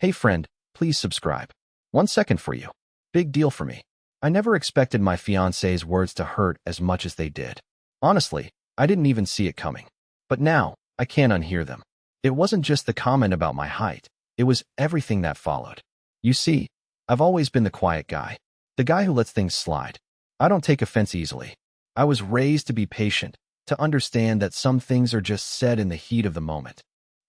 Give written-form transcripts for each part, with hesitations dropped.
Hey friend, please subscribe. 1 second for you. Big deal for me. I never expected my fiancée's words to hurt as much as they did. Honestly, I didn't even see it coming. But now, I can't unhear them. It wasn't just the comment about my height. It was everything that followed. You see, I've always been the quiet guy. The guy who lets things slide. I don't take offense easily. I was raised to be patient, to understand that some things are just said in the heat of the moment.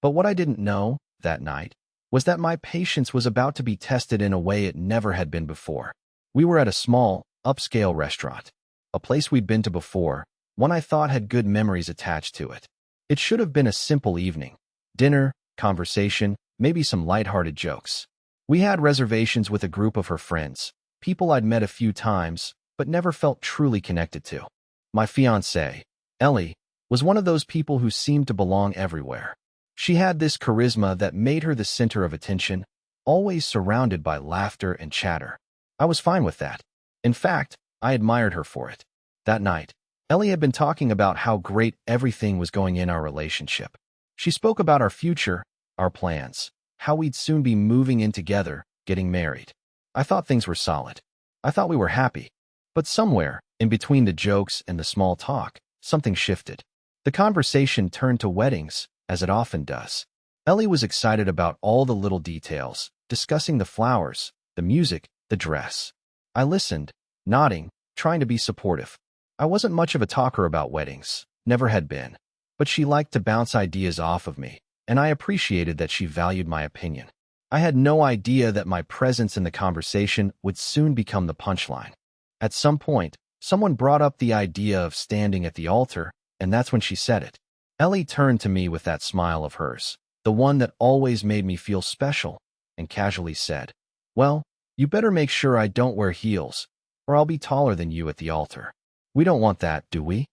But what I didn't know, that night, was that my patience was about to be tested in a way it never had been before. We were at a small, upscale restaurant. A place we'd been to before, one I thought had good memories attached to it. It should have been a simple evening. Dinner, conversation, maybe some lighthearted jokes. We had reservations with a group of her friends, people I'd met a few times, but never felt truly connected to. My fiancée, Ellie, was one of those people who seemed to belong everywhere. She had this charisma that made her the center of attention, always surrounded by laughter and chatter. I was fine with that. In fact, I admired her for it. That night, Ellie had been talking about how great everything was going in our relationship. She spoke about our future, our plans, how we'd soon be moving in together, getting married. I thought things were solid. I thought we were happy. But somewhere, in between the jokes and the small talk, something shifted. The conversation turned to weddings, as it often does. Ellie was excited about all the little details, discussing the flowers, the music, the dress. I listened, nodding, trying to be supportive. I wasn't much of a talker about weddings, never had been. But she liked to bounce ideas off of me, and I appreciated that she valued my opinion. I had no idea that my presence in the conversation would soon become the punchline. At some point, someone brought up the idea of standing at the altar, and that's when she said it. Ellie turned to me with that smile of hers, the one that always made me feel special, and casually said, "Well, you better make sure I don't wear heels, or I'll be taller than you at the altar. We don't want that, do we?"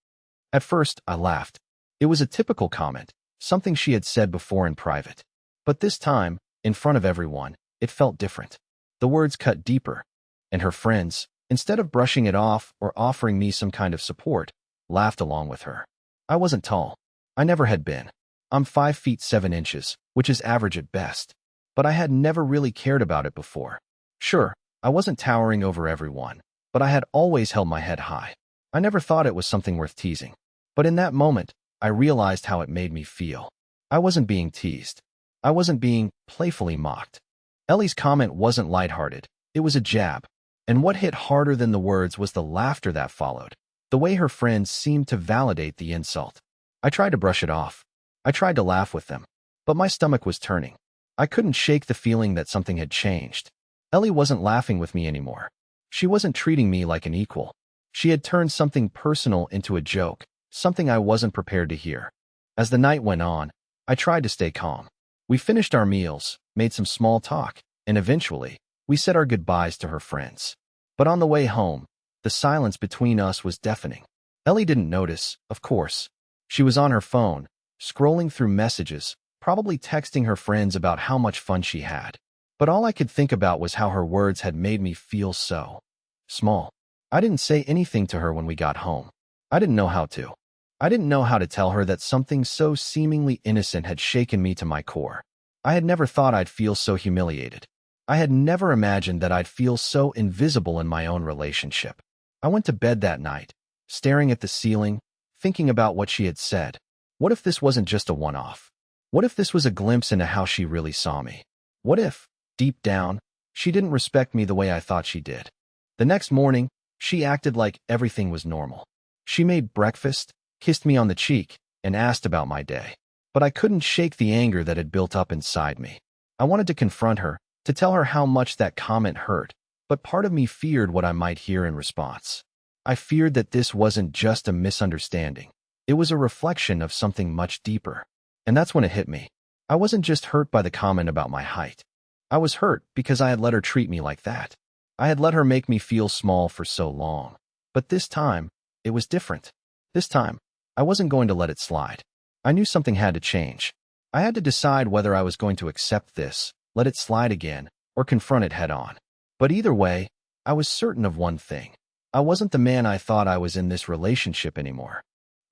At first, I laughed. It was a typical comment, something she had said before in private. But this time, in front of everyone, it felt different. The words cut deeper, and her friends, instead of brushing it off or offering me some kind of support, laughed along with her. I wasn't tall. I never had been. I'm 5 feet 7 inches, which is average at best. But I had never really cared about it before. Sure, I wasn't towering over everyone, but I had always held my head high. I never thought it was something worth teasing. But in that moment, I realized how it made me feel. I wasn't being teased. I wasn't being playfully mocked. Ellie's comment wasn't lighthearted. It was a jab. And what hit harder than the words was the laughter that followed. The way her friends seemed to validate the insult. I tried to brush it off. I tried to laugh with them. But my stomach was turning. I couldn't shake the feeling that something had changed. Ellie wasn't laughing with me anymore. She wasn't treating me like an equal. She had turned something personal into a joke, something I wasn't prepared to hear. As the night went on, I tried to stay calm. We finished our meals, made some small talk, and eventually, we said our goodbyes to her friends. But on the way home, the silence between us was deafening. Ellie didn't notice, of course. She was on her phone, scrolling through messages, probably texting her friends about how much fun she had. But all I could think about was how her words had made me feel so small. I didn't say anything to her when we got home. I didn't know how to. I didn't know how to tell her that something so seemingly innocent had shaken me to my core. I had never thought I'd feel so humiliated. I had never imagined that I'd feel so invisible in my own relationship. I went to bed that night, staring at the ceiling, thinking about what she had said. What if this wasn't just a one-off? What if this was a glimpse into how she really saw me? What if, deep down, she didn't respect me the way I thought she did? The next morning, she acted like everything was normal. She made breakfast, kissed me on the cheek, and asked about my day. But I couldn't shake the anger that had built up inside me. I wanted to confront her, to tell her how much that comment hurt, but part of me feared what I might hear in response. I feared that this wasn't just a misunderstanding. It was a reflection of something much deeper. And that's when it hit me. I wasn't just hurt by the comment about my height. I was hurt because I had let her treat me like that. I had let her make me feel small for so long. But this time, it was different. This time, I wasn't going to let it slide. I knew something had to change. I had to decide whether I was going to accept this, let it slide again, or confront it head on. But either way, I was certain of one thing. I wasn't the man I thought I was in this relationship anymore.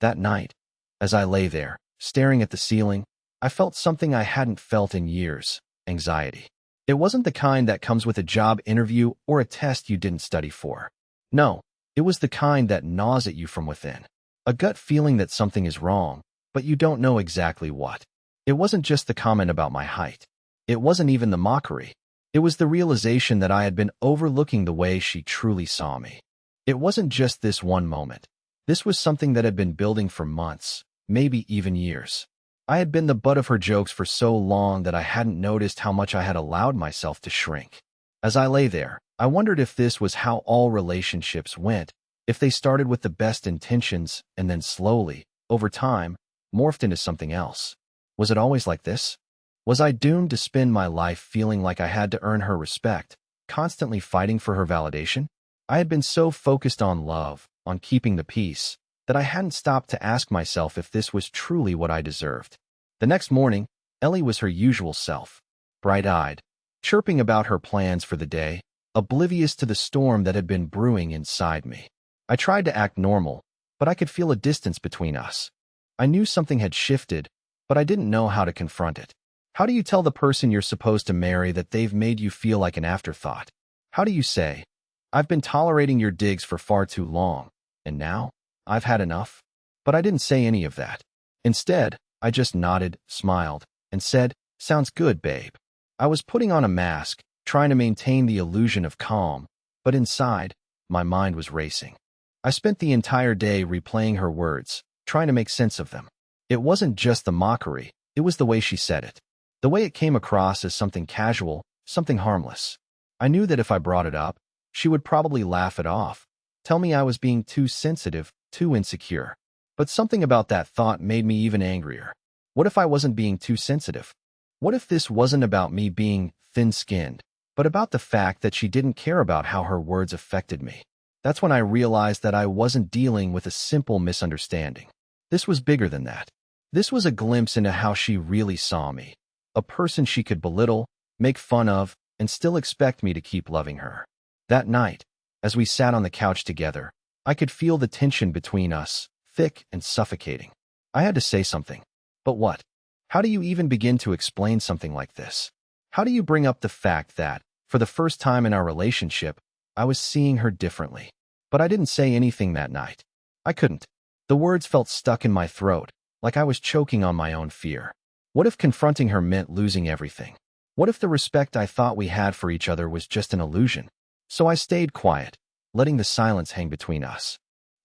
That night, as I lay there, staring at the ceiling, I felt something I hadn't felt in years: anxiety. It wasn't the kind that comes with a job interview or a test you didn't study for. No, it was the kind that gnaws at you from within. A gut feeling that something is wrong, but you don't know exactly what. It wasn't just the comment about my height. It wasn't even the mockery. It was the realization that I had been overlooking the way she truly saw me. It wasn't just this one moment. This was something that had been building for months, maybe even years. I had been the butt of her jokes for so long that I hadn't noticed how much I had allowed myself to shrink. As I lay there, I wondered if this was how all relationships went, if they started with the best intentions and then slowly, over time, morphed into something else. Was it always like this? Was I doomed to spend my life feeling like I had to earn her respect, constantly fighting for her validation? I had been so focused on love, on keeping the peace, that I hadn't stopped to ask myself if this was truly what I deserved. The next morning, Ellie was her usual self, bright-eyed, chirping about her plans for the day, oblivious to the storm that had been brewing inside me. I tried to act normal, but I could feel a distance between us. I knew something had shifted, but I didn't know how to confront it. How do you tell the person you're supposed to marry that they've made you feel like an afterthought? How do you say, "I've been tolerating your digs for far too long, and now, I've had enough"? But I didn't say any of that. Instead, I just nodded, smiled, and said, "Sounds good, babe." I was putting on a mask, trying to maintain the illusion of calm, but inside, my mind was racing. I spent the entire day replaying her words, trying to make sense of them. It wasn't just the mockery, it was the way she said it. The way it came across as something casual, something harmless. I knew that if I brought it up, she would probably laugh it off, tell me I was being too sensitive, too insecure. But something about that thought made me even angrier. What if I wasn't being too sensitive? What if this wasn't about me being thin-skinned, but about the fact that she didn't care about how her words affected me? That's when I realized that I wasn't dealing with a simple misunderstanding. This was bigger than that. This was a glimpse into how she really saw me. A person she could belittle, make fun of, and still expect me to keep loving her. That night, as we sat on the couch together, I could feel the tension between us, thick and suffocating. I had to say something. But what? How do you even begin to explain something like this? How do you bring up the fact that, for the first time in our relationship, I was seeing her differently? But I didn't say anything that night. I couldn't. The words felt stuck in my throat, like I was choking on my own fear. What if confronting her meant losing everything? What if the respect I thought we had for each other was just an illusion? So I stayed quiet, letting the silence hang between us.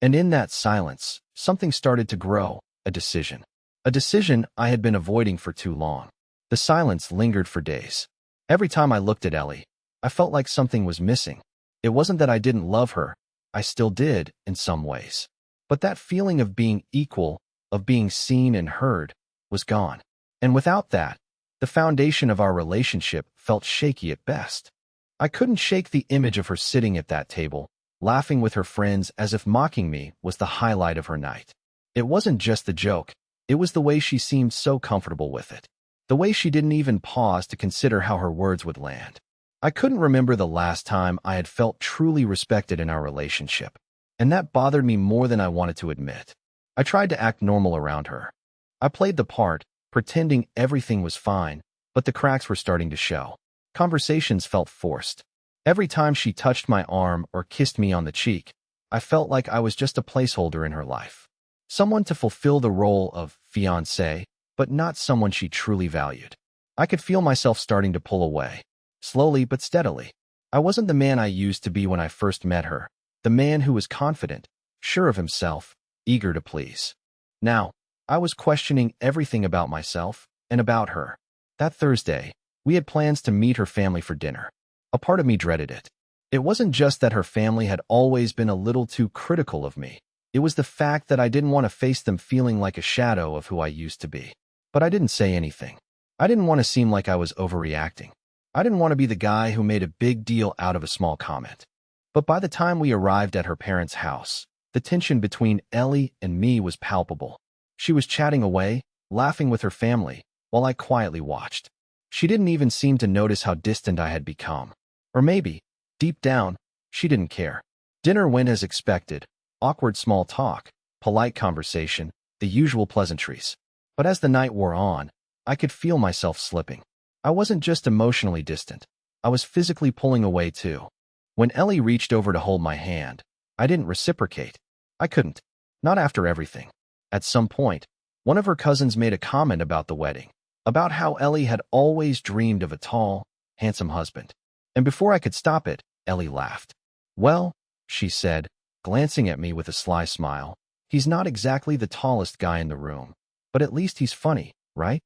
And in that silence, something started to grow, a decision. A decision I had been avoiding for too long. The silence lingered for days. Every time I looked at Ellie, I felt like something was missing. It wasn't that I didn't love her. I still did, in some ways. But that feeling of being equal, of being seen and heard, was gone. And without that, the foundation of our relationship felt shaky at best. I couldn't shake the image of her sitting at that table, laughing with her friends as if mocking me was the highlight of her night. It wasn't just the joke, it was the way she seemed so comfortable with it. The way she didn't even pause to consider how her words would land. I couldn't remember the last time I had felt truly respected in our relationship, and that bothered me more than I wanted to admit. I tried to act normal around her. I played the part, pretending everything was fine, but the cracks were starting to show. Conversations felt forced. Every time she touched my arm or kissed me on the cheek, I felt like I was just a placeholder in her life. Someone to fulfill the role of fiancé, but not someone she truly valued. I could feel myself starting to pull away, slowly but steadily. I wasn't the man I used to be when I first met her, the man who was confident, sure of himself, eager to please. Now, I was questioning everything about myself and about her. That Thursday, we had plans to meet her family for dinner. A part of me dreaded it. It wasn't just that her family had always been a little too critical of me. It was the fact that I didn't want to face them feeling like a shadow of who I used to be. But I didn't say anything. I didn't want to seem like I was overreacting. I didn't want to be the guy who made a big deal out of a small comment. But by the time we arrived at her parents' house, the tension between Ellie and me was palpable. She was chatting away, laughing with her family, while I quietly watched. She didn't even seem to notice how distant I had become. Or maybe, deep down, she didn't care. Dinner went as expected. Awkward small talk, polite conversation, the usual pleasantries. But as the night wore on, I could feel myself slipping. I wasn't just emotionally distant. I was physically pulling away too. When Ellie reached over to hold my hand, I didn't reciprocate. I couldn't. Not after everything. At some point, one of her cousins made a comment about the wedding, about how Ellie had always dreamed of a tall, handsome husband. And before I could stop it, Ellie laughed. "Well," she said, glancing at me with a sly smile, "he's not exactly the tallest guy in the room, but at least he's funny, right?"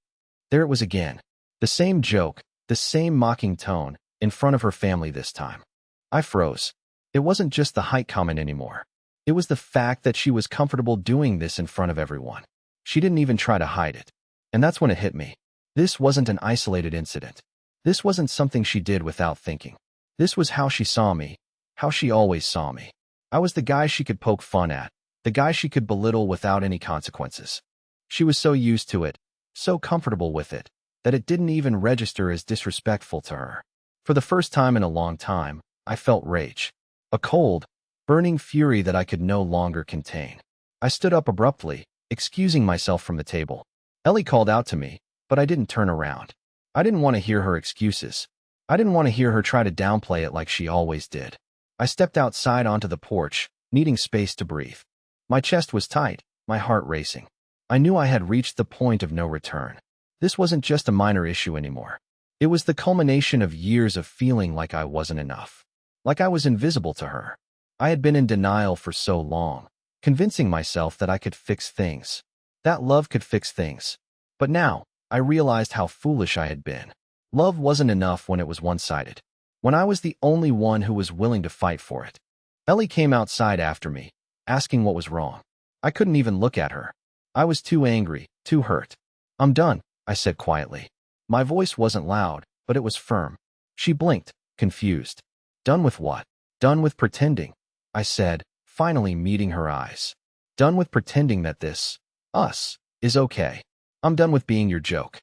There it was again. The same joke, the same mocking tone, in front of her family this time. I froze. It wasn't just the height comment anymore. It was the fact that she was comfortable doing this in front of everyone. She didn't even try to hide it. And that's when it hit me. This wasn't an isolated incident. This wasn't something she did without thinking. This was how she saw me, how she always saw me. I was the guy she could poke fun at, the guy she could belittle without any consequences. She was so used to it, so comfortable with it, that it didn't even register as disrespectful to her. For the first time in a long time, I felt rage. A cold, burning fury that I could no longer contain. I stood up abruptly, excusing myself from the table. Ellie called out to me, but I didn't turn around. I didn't want to hear her excuses. I didn't want to hear her try to downplay it like she always did. I stepped outside onto the porch, needing space to breathe. My chest was tight, my heart racing. I knew I had reached the point of no return. This wasn't just a minor issue anymore. It was the culmination of years of feeling like I wasn't enough. Like I was invisible to her. I had been in denial for so long, convincing myself that I could fix things, that love could fix things. But now, I realized how foolish I had been. Love wasn't enough when it was one-sided, when I was the only one who was willing to fight for it. Ellie came outside after me, asking what was wrong. I couldn't even look at her. I was too angry, too hurt. "I'm done," I said quietly. My voice wasn't loud, but it was firm. She blinked, confused. "Done with what?" "Done with pretending," I said, finally meeting her eyes. "Done with pretending that this, us, is okay. I'm done with being your joke."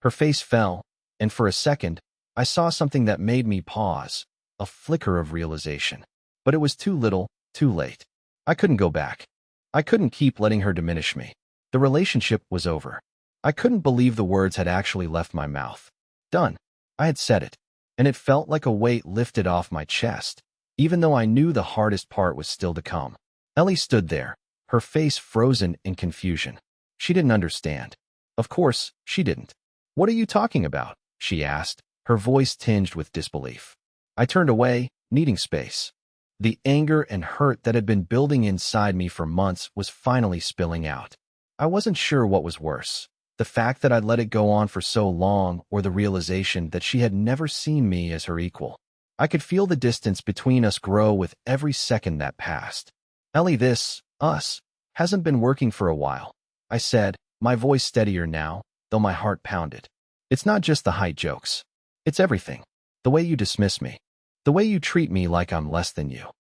Her face fell, and for a second, I saw something that made me pause, a flicker of realization. But it was too little, too late. I couldn't go back. I couldn't keep letting her diminish me. The relationship was over. I couldn't believe the words had actually left my mouth. Done. I had said it, and it felt like a weight lifted off my chest, even though I knew the hardest part was still to come. Ellie stood there, her face frozen in confusion. She didn't understand. Of course, she didn't. "What are you talking about?" she asked, her voice tinged with disbelief. I turned away, needing space. The anger and hurt that had been building inside me for months was finally spilling out. I wasn't sure what was worse, the fact that I'd let it go on for so long or the realization that she had never seen me as her equal. I could feel the distance between us grow with every second that passed. "Ellie, this, us, hasn't been working for a while," I said, my voice steadier now, though my heart pounded. "It's not just the height jokes. It's everything. The way you dismiss me. The way you treat me like I'm less than you."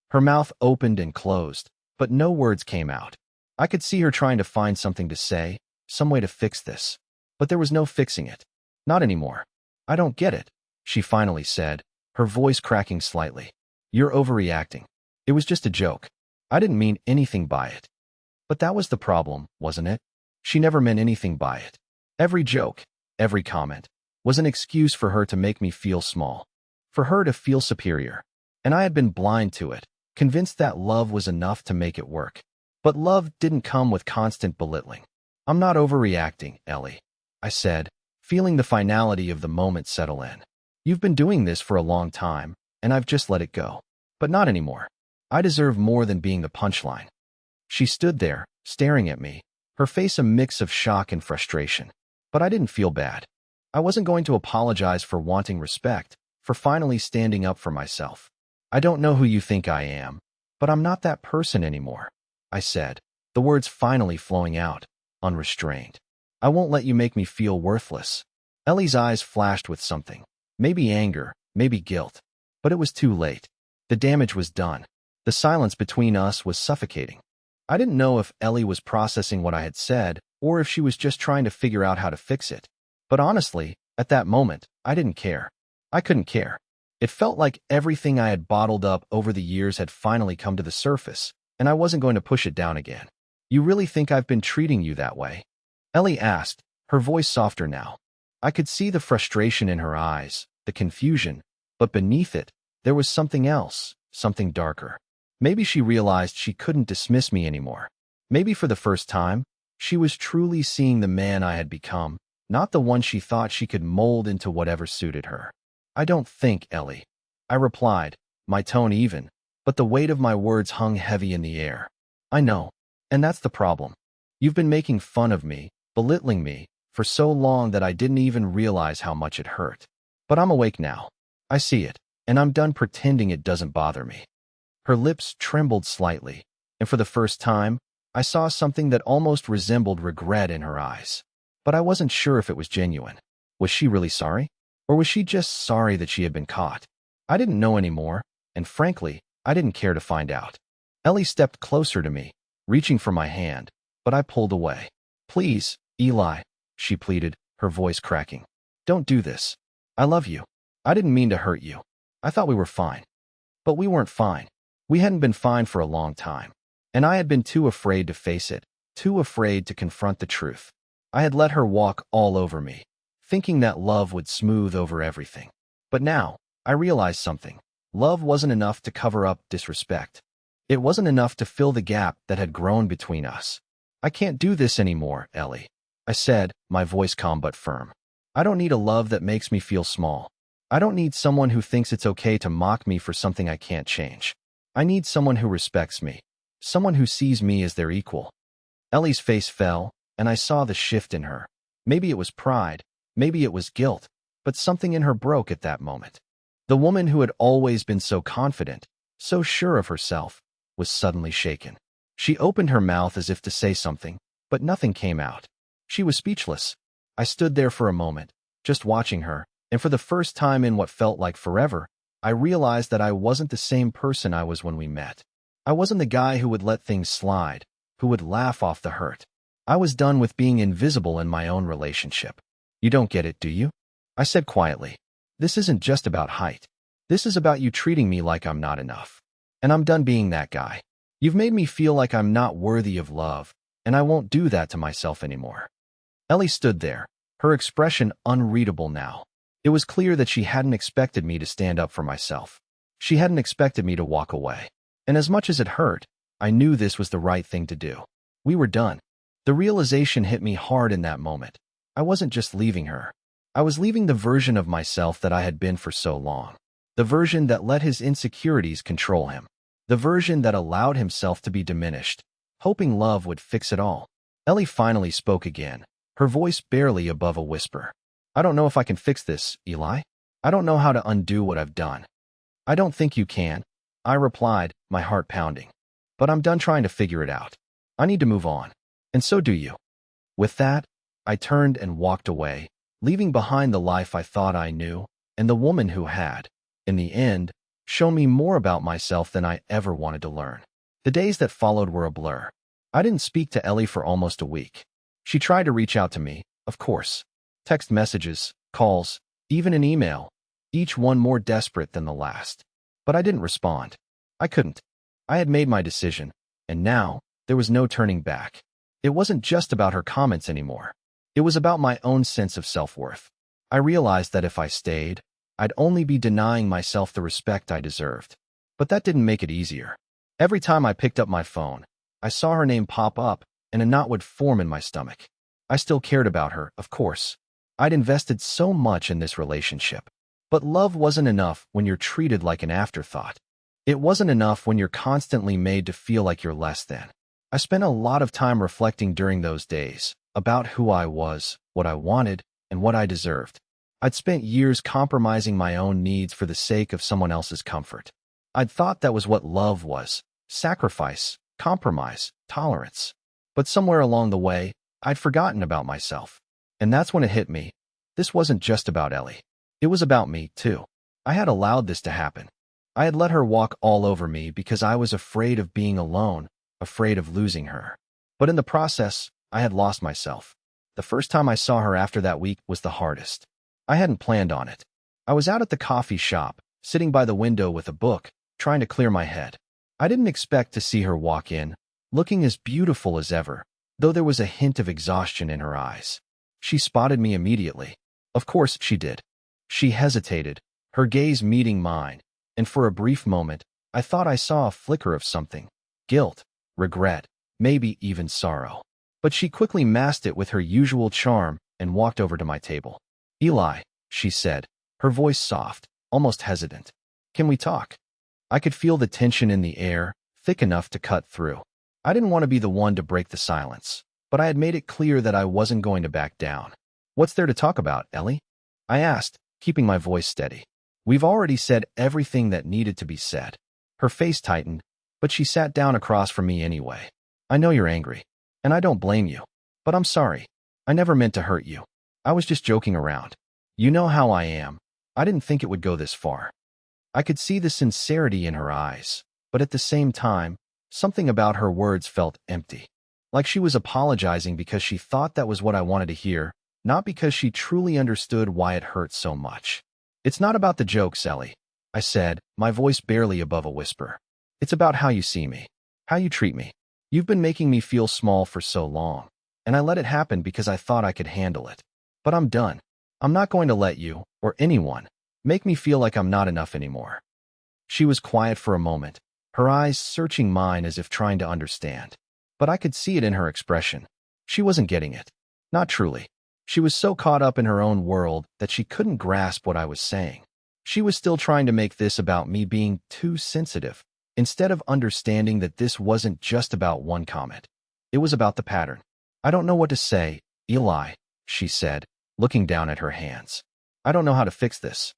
Her mouth opened and closed, but no words came out. I could see her trying to find something to say, some way to fix this. But there was no fixing it. Not anymore. "I don't get it," she finally said, her voice cracking slightly. "You're overreacting. It was just a joke. I didn't mean anything by it." But that was the problem, wasn't it? She never meant anything by it. Every joke, every comment, was an excuse for her to make me feel small, for her to feel superior. And I had been blind to it, convinced that love was enough to make it work. But love didn't come with constant belittling. "I'm not overreacting, Ellie," I said, feeling the finality of the moment settle in. "You've been doing this for a long time, and I've just let it go. But not anymore. I deserve more than being the punchline." She stood there, staring at me, her face a mix of shock and frustration. But I didn't feel bad. I wasn't going to apologize for wanting respect, for finally standing up for myself. "I don't know who you think I am, but I'm not that person anymore," I said, the words finally flowing out, unrestrained. "I won't let you make me feel worthless." Ellie's eyes flashed with something. Maybe anger, maybe guilt. But it was too late. The damage was done. The silence between us was suffocating. I didn't know if Ellie was processing what I had said, or if she was just trying to figure out how to fix it. But honestly, at that moment, I didn't care. I couldn't care. It felt like everything I had bottled up over the years had finally come to the surface, and I wasn't going to push it down again. "You really think I've been treating you that way?" Ellie asked, her voice softer now. I could see the frustration in her eyes, the confusion, but beneath it, there was something else, something darker. Maybe she realized she couldn't dismiss me anymore. Maybe for the first time, she was truly seeing the man I had become, not the one she thought she could mold into whatever suited her. I don't think, Ellie. I replied, my tone even, but the weight of my words hung heavy in the air. I know, and that's the problem. You've been making fun of me, belittling me, for so long that I didn't even realize how much it hurt. But I'm awake now. I see it, and I'm done pretending it doesn't bother me. Her lips trembled slightly, and for the first time, I saw something that almost resembled regret in her eyes. But I wasn't sure if it was genuine. Was she really sorry? Or was she just sorry that she had been caught? I didn't know anymore, and frankly, I didn't care to find out. Ellie stepped closer to me, reaching for my hand, but I pulled away. Please, Eli, she pleaded, her voice cracking. Don't do this. I love you. I didn't mean to hurt you. I thought we were fine. But we weren't fine. We hadn't been fine for a long time. And I had been too afraid to face it, too afraid to confront the truth. I had let her walk all over me, thinking that love would smooth over everything. But now, I realized something. Love wasn't enough to cover up disrespect. It wasn't enough to fill the gap that had grown between us. I can't do this anymore, Ellie, I said, my voice calm but firm. I don't need a love that makes me feel small. I don't need someone who thinks it's okay to mock me for something I can't change. I need someone who respects me, someone who sees me as their equal. Ellie's face fell, and I saw the shift in her. Maybe it was pride, maybe it was guilt, but something in her broke at that moment. The woman who had always been so confident, so sure of herself, was suddenly shaken. She opened her mouth as if to say something, but nothing came out. She was speechless. I stood there for a moment, just watching her, and for the first time in what felt like forever, I realized that I wasn't the same person I was when we met. I wasn't the guy who would let things slide, who would laugh off the hurt. I was done with being invisible in my own relationship. You don't get it, do you? I said quietly. This isn't just about height. This is about you treating me like I'm not enough. And I'm done being that guy. You've made me feel like I'm not worthy of love, and I won't do that to myself anymore. Ellie stood there, her expression unreadable now. It was clear that she hadn't expected me to stand up for myself. She hadn't expected me to walk away. And as much as it hurt, I knew this was the right thing to do. We were done. The realization hit me hard in that moment. I wasn't just leaving her. I was leaving the version of myself that I had been for so long. The version that let his insecurities control him. The version that allowed himself to be diminished, hoping love would fix it all. Ellie finally spoke again, her voice barely above a whisper. I don't know if I can fix this, Eli. I don't know how to undo what I've done. I don't think you can, I replied, my heart pounding. But I'm done trying to figure it out. I need to move on. And so do you. With that, I turned and walked away, leaving behind the life I thought I knew, and the woman who had, in the end, shown me more about myself than I ever wanted to learn. The days that followed were a blur. I didn't speak to Ellie for almost a week. She tried to reach out to me, of course. Text messages, calls, even an email, each one more desperate than the last. But I didn't respond. I couldn't. I had made my decision, and now, there was no turning back. It wasn't just about her comments anymore. It was about my own sense of self-worth. I realized that if I stayed, I'd only be denying myself the respect I deserved. But that didn't make it easier. Every time I picked up my phone, I saw her name pop up, and a knot would form in my stomach. I still cared about her, of course. I'd invested so much in this relationship. But love wasn't enough when you're treated like an afterthought. It wasn't enough when you're constantly made to feel like you're less than. I spent a lot of time reflecting during those days about who I was, what I wanted, and what I deserved. I'd spent years compromising my own needs for the sake of someone else's comfort. I'd thought that was what love was: sacrifice, compromise, tolerance. But somewhere along the way, I'd forgotten about myself. And that's when it hit me. This wasn't just about Ellie. It was about me, too. I had allowed this to happen. I had let her walk all over me because I was afraid of being alone, afraid of losing her. But in the process, I had lost myself. The first time I saw her after that week was the hardest. I hadn't planned on it. I was out at the coffee shop, sitting by the window with a book, trying to clear my head. I didn't expect to see her walk in, looking as beautiful as ever, though there was a hint of exhaustion in her eyes. She spotted me immediately. Of course she did. She hesitated, her gaze meeting mine, and for a brief moment, I thought I saw a flicker of something. Guilt, regret, maybe even sorrow. But she quickly masked it with her usual charm and walked over to my table. Eli, she said, her voice soft, almost hesitant. Can we talk? I could feel the tension in the air, thick enough to cut through. I didn't want to be the one to break the silence, but I had made it clear that I wasn't going to back down. What's there to talk about, Ellie? I asked, keeping my voice steady. We've already said everything that needed to be said. Her face tightened, but she sat down across from me anyway. I know you're angry, and I don't blame you, but I'm sorry. I never meant to hurt you. I was just joking around. You know how I am. I didn't think it would go this far. I could see the sincerity in her eyes, but at the same time, something about her words felt empty. Like she was apologizing because she thought that was what I wanted to hear, not because she truly understood why it hurt so much. It's not about the jokes, Ellie, I said, my voice barely above a whisper. It's about how you see me, how you treat me. You've been making me feel small for so long, and I let it happen because I thought I could handle it. But I'm done. I'm not going to let you, or anyone, make me feel like I'm not enough anymore. She was quiet for a moment, her eyes searching mine as if trying to understand. But I could see it in her expression. She wasn't getting it. Not truly. She was so caught up in her own world that she couldn't grasp what I was saying. She was still trying to make this about me being too sensitive, instead of understanding that this wasn't just about one comment. It was about the pattern. I don't know what to say, Eli, she said, looking down at her hands. I don't know how to fix this.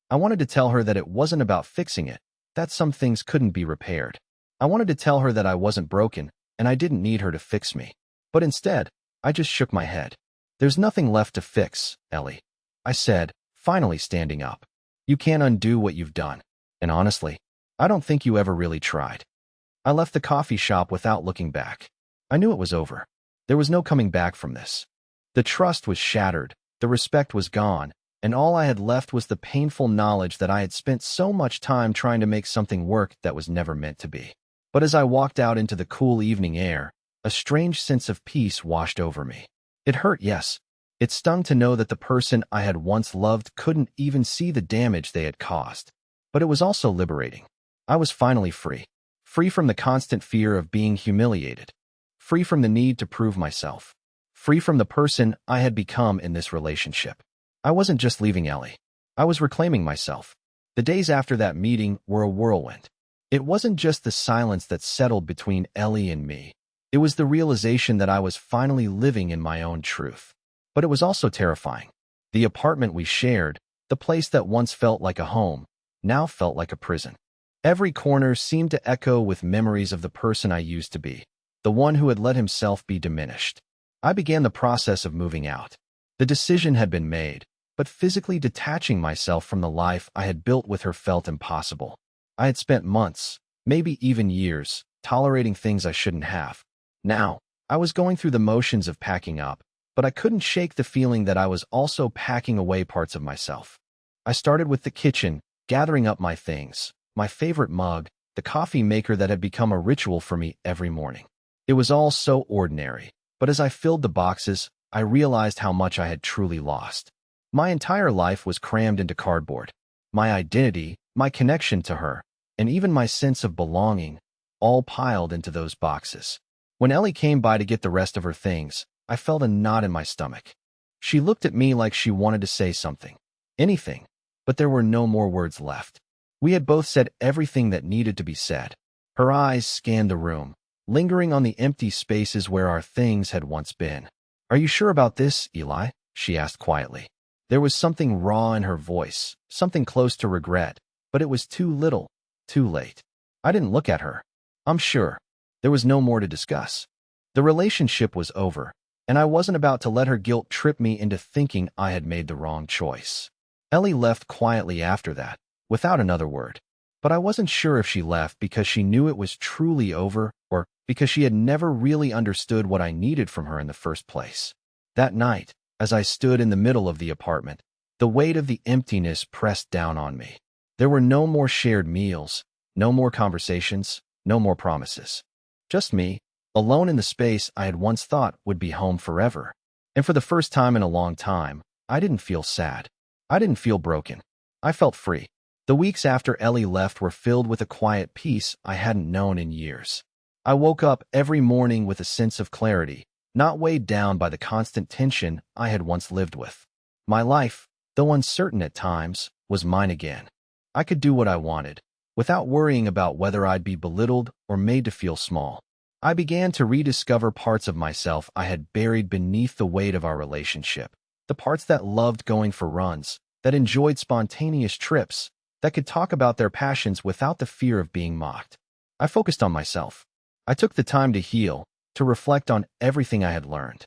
I wanted to tell her that it wasn't about fixing it, that some things couldn't be repaired. I wanted to tell her that I wasn't broken, and I didn't need her to fix me. But instead, I just shook my head. There's nothing left to fix, Ellie, I said, finally standing up. You can't undo what you've done, and honestly, I don't think you ever really tried. I left the coffee shop without looking back. I knew it was over. There was no coming back from this. The trust was shattered, the respect was gone, and all I had left was the painful knowledge that I had spent so much time trying to make something work that was never meant to be. But as I walked out into the cool evening air, a strange sense of peace washed over me. It hurt, yes. It stung to know that the person I had once loved couldn't even see the damage they had caused. But it was also liberating. I was finally free. Free from the constant fear of being humiliated. Free from the need to prove myself. Free from the person I had become in this relationship. I wasn't just leaving Ellie. I was reclaiming myself. The days after that meeting were a whirlwind. It wasn't just the silence that settled between Ellie and me. It was the realization that I was finally living in my own truth. But it was also terrifying. The apartment we shared, the place that once felt like a home, now felt like a prison. Every corner seemed to echo with memories of the person I used to be, the one who had let himself be diminished. I began the process of moving out. The decision had been made, but physically detaching myself from the life I had built with her felt impossible. I had spent months, maybe even years, tolerating things I shouldn't have. Now, I was going through the motions of packing up, but I couldn't shake the feeling that I was also packing away parts of myself. I started with the kitchen, gathering up my things, my favorite mug, the coffee maker that had become a ritual for me every morning. It was all so ordinary, but as I filled the boxes, I realized how much I had truly lost. My entire life was crammed into cardboard. My identity, my connection to her, and even my sense of belonging, all piled into those boxes. When Ellie came by to get the rest of her things, I felt a knot in my stomach. She looked at me like she wanted to say something. Anything. But there were no more words left. We had both said everything that needed to be said. Her eyes scanned the room, lingering on the empty spaces where our things had once been. Are you sure about this, Eli? She asked quietly. There was something raw in her voice, something close to regret, but it was too little, too late. I didn't look at her. I'm sure. There was no more to discuss. The relationship was over, and I wasn't about to let her guilt trip me into thinking I had made the wrong choice. Ellie left quietly after that, without another word. But I wasn't sure if she left because she knew it was truly over or because she had never really understood what I needed from her in the first place. That night, as I stood in the middle of the apartment, the weight of the emptiness pressed down on me. There were no more shared meals, no more conversations, no more promises. Just me, alone in the space I had once thought would be home forever. And for the first time in a long time, I didn't feel sad. I didn't feel broken. I felt free. The weeks after Ellie left were filled with a quiet peace I hadn't known in years. I woke up every morning with a sense of clarity, not weighed down by the constant tension I had once lived with. My life, though uncertain at times, was mine again. I could do what I wanted, without worrying about whether I'd be belittled or made to feel small. I began to rediscover parts of myself I had buried beneath the weight of our relationship. The parts that loved going for runs, that enjoyed spontaneous trips, that could talk about their passions without the fear of being mocked. I focused on myself. I took the time to heal, to reflect on everything I had learned.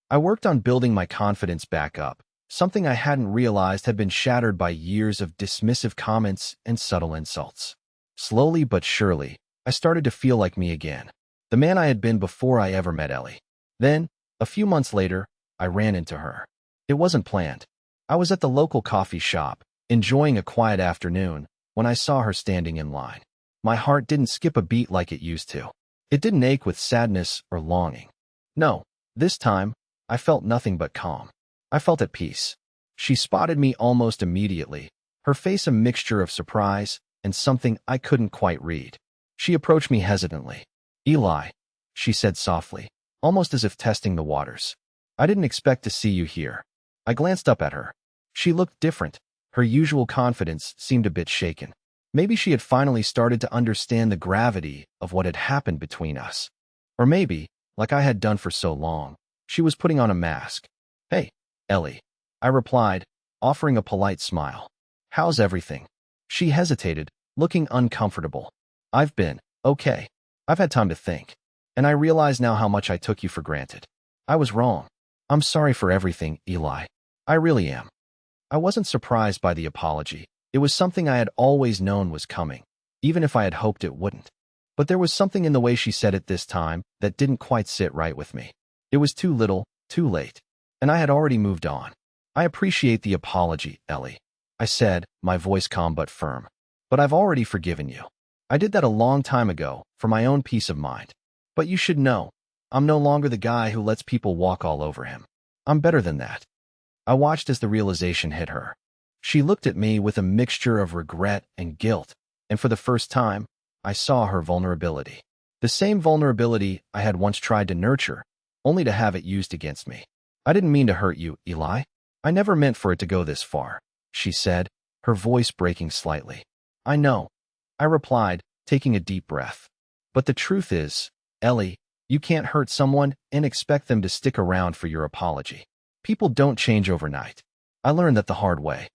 I worked on building my confidence back up, something I hadn't realized had been shattered by years of dismissive comments and subtle insults. Slowly but surely, I started to feel like me again, the man I had been before I ever met Ellie. Then, a few months later, I ran into her. It wasn't planned. I was at the local coffee shop, enjoying a quiet afternoon, when I saw her standing in line. My heart didn't skip a beat like it used to. It didn't ache with sadness or longing. No, this time, I felt nothing but calm. I felt at peace. She spotted me almost immediately, her face a mixture of surprise and something I couldn't quite read. She approached me hesitantly. "Eli," she said softly, almost as if testing the waters. "I didn't expect to see you here." I glanced up at her. She looked different. Her usual confidence seemed a bit shaken. Maybe she had finally started to understand the gravity of what had happened between us. Or maybe, like I had done for so long, she was putting on a mask. "Hey, Ellie," I replied, offering a polite smile. "How's everything?" She hesitated, looking uncomfortable. "I've been okay. I've had time to think. And I realize now how much I took you for granted. I was wrong. I'm sorry for everything, Eli. I really am." I wasn't surprised by the apology. It was something I had always known was coming, even if I had hoped it wouldn't. But there was something in the way she said it this time that didn't quite sit right with me. It was too little, too late, and I had already moved on. "I appreciate the apology, Ellie," I said, my voice calm but firm. "But I've already forgiven you. I did that a long time ago, for my own peace of mind. But you should know, I'm no longer the guy who lets people walk all over him. I'm better than that." I watched as the realization hit her. She looked at me with a mixture of regret and guilt, and for the first time, I saw her vulnerability. The same vulnerability I had once tried to nurture, only to have it used against me. "I didn't mean to hurt you, Eli. I never meant for it to go this far," she said, her voice breaking slightly. "I know," I replied, taking a deep breath. "But the truth is, Ellie, you can't hurt someone and expect them to stick around for your apology. People don't change overnight. I learned that the hard way."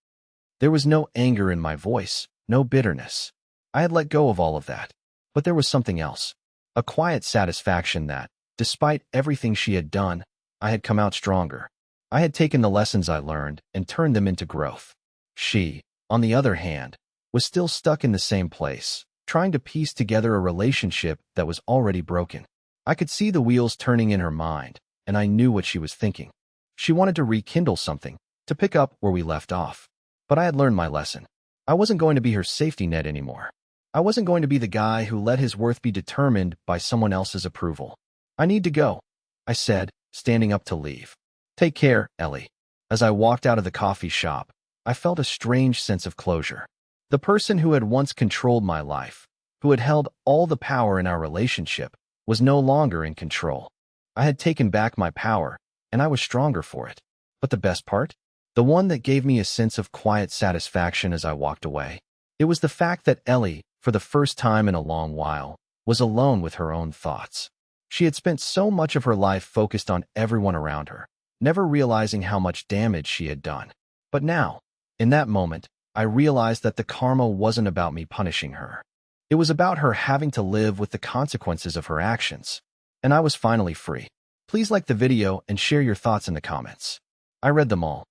There was no anger in my voice, no bitterness. I had let go of all of that. But there was something else. A quiet satisfaction that, despite everything she had done, I had come out stronger. I had taken the lessons I learned and turned them into growth. She, on the other hand, was still stuck in the same place, trying to piece together a relationship that was already broken. I could see the wheels turning in her mind, and I knew what she was thinking. She wanted to rekindle something, to pick up where we left off. But I had learned my lesson. I wasn't going to be her safety net anymore. I wasn't going to be the guy who let his worth be determined by someone else's approval. "I need to go," I said, standing up to leave. "Take care, Ellie." As I walked out of the coffee shop, I felt a strange sense of closure. The person who had once controlled my life, who had held all the power in our relationship, was no longer in control. I had taken back my power, and I was stronger for it. But the best part? The one that gave me a sense of quiet satisfaction as I walked away. It was the fact that Ellie, for the first time in a long while, was alone with her own thoughts. She had spent so much of her life focused on everyone around her, never realizing how much damage she had done. But now, in that moment, I realized that the karma wasn't about me punishing her. It was about her having to live with the consequences of her actions. And I was finally free. Please like the video and share your thoughts in the comments. I read them all.